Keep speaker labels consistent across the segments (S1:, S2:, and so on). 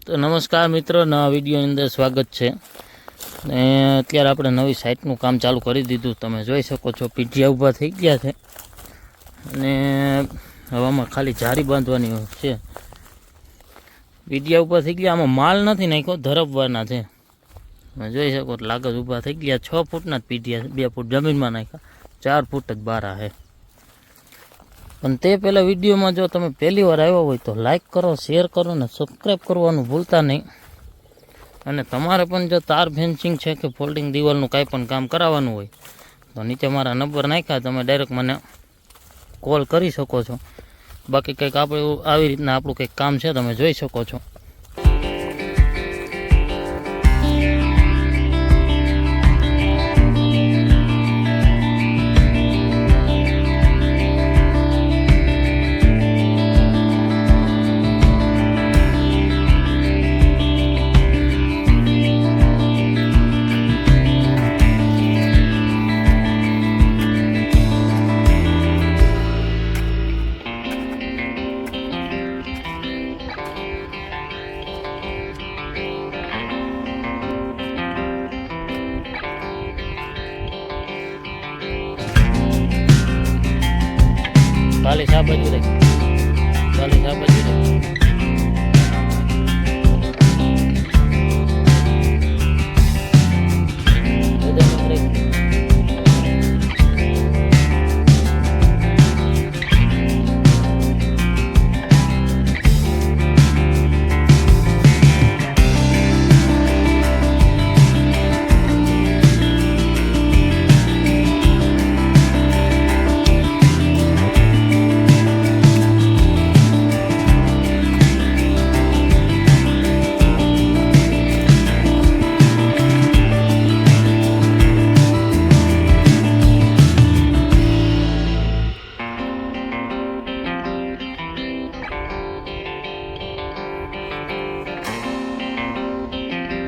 S1: તો નમસ્કાર મિત્રો, નવા વિડીયોની અંદર સ્વાગત છે. ને અત્યારે આપણે નવી સાઇટનું કામ ચાલુ કરી દીધું. તમે જોઈ શકો છો પીઠિયા ઊભા થઈ ગયા છે અને હવામાં ખાલી જારી બાંધવાની છે. પીઠિયા ઊભા થઈ ગયા, આમાં માલ નથી નાખ્યો, ધરબવાના છે. તમે જોઈ શકો લાગત ઊભા થઈ ગયા. 6 ફૂટના જ પીઠિયા, 2 ફૂટ જમીનમાં નાખ્યા, 4 ફૂટ જ બારા છે. પણ તે પહેલાં વિડીયોમાં જો તમે પહેલી વાર આવ્યા હોય તો લાઇક કરો, શેર કરો ને સબસ્ક્રાઈબ કરવાનું ભૂલતા નહીં. અને તમારે પણ જો તાર ફેન્સિંગ છે કે ફોલ્ડિંગ દિવાલનું કાંઈ પણ કામ કરાવવાનું હોય તો નીચે મારા નંબર નાખ્યા, તમે ડાયરેક્ટ મને કોલ કરી શકો છો. બાકી કંઈક આપણે આવી રીતના આપણું કંઈક કામ છે, તમે જોઈ શકો છો. ચાલીસ આ બાજુ રહી, 40 આ બાજુ રહી.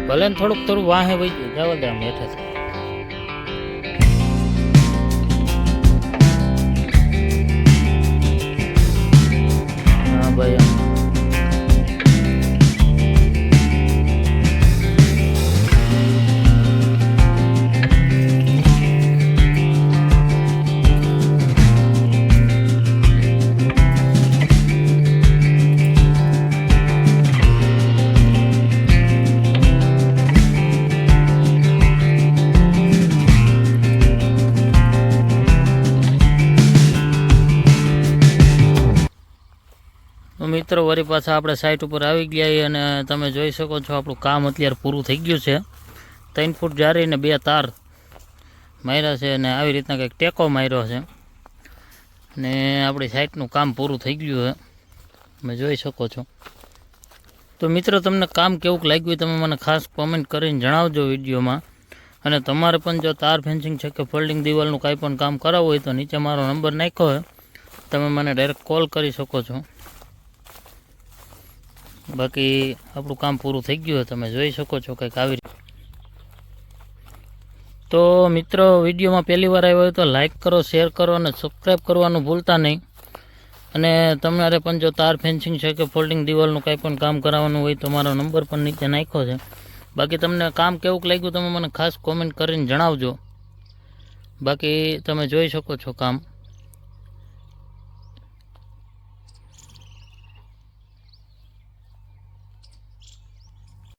S1: ભલે ને થોડુંક વાહે વહી જવા દે આમ હેઠે. હા ભાઈ, મિત્રો વળી પાછા આપણે સાઇટ ઉપર આવી ગયા અને તમે જોઈ શકો છો આપણું કામ અત્યારે પૂરું થઈ ગયું છે. 3 ફૂટ જારી ને 2 તાર માર્યા છે અને આવી રીતના કંઈક ટેકો માર્યો છે ને આપણી સાઇટનું કામ પૂરું થઈ ગયું છે, તમે જોઈ શકો છો. તો મિત્રો તમને કામ કેવું લાગ્યું તમે મને ખાસ કોમેન્ટ કરીને જણાવજો વિડીયોમાં. અને તમારે પણ જો તાર ફેન્સિંગ છે કે ફોલ્ડિંગ દિવાલનું કાંઈ પણ કામ કરાવવું હોય તો નીચે મારો નંબર નાખ્યો હોય, તમે મને ડાયરેક્ટ કોલ કરી શકો છો. બાકી આપણું કામ પૂરું થઈ ગયું, તમે જોઈ શકો છો કંઈક આવી રીતે. તો મિત્રો વિડીયોમાં પહેલી વાર આવ્યો હોય તો લાઇક કરો, શેર કરો અને સબસ્ક્રાઈબ કરવાનું ભૂલતા નહીં. અને તમારે પણ જો તાર ફેન્સિંગ છે કે ફોલ્ડિંગ દિવાલનું કંઈ પણ કામ કરાવવાનું હોય તો મારો નંબર પણ નીચે નાખ્યો છે. બાકી તમને કામ કેવું લાગ્યું તમે મને ખાસ કોમેન્ટ કરીને જણાવજો. બાકી તમે જોઈ શકો છો કામ.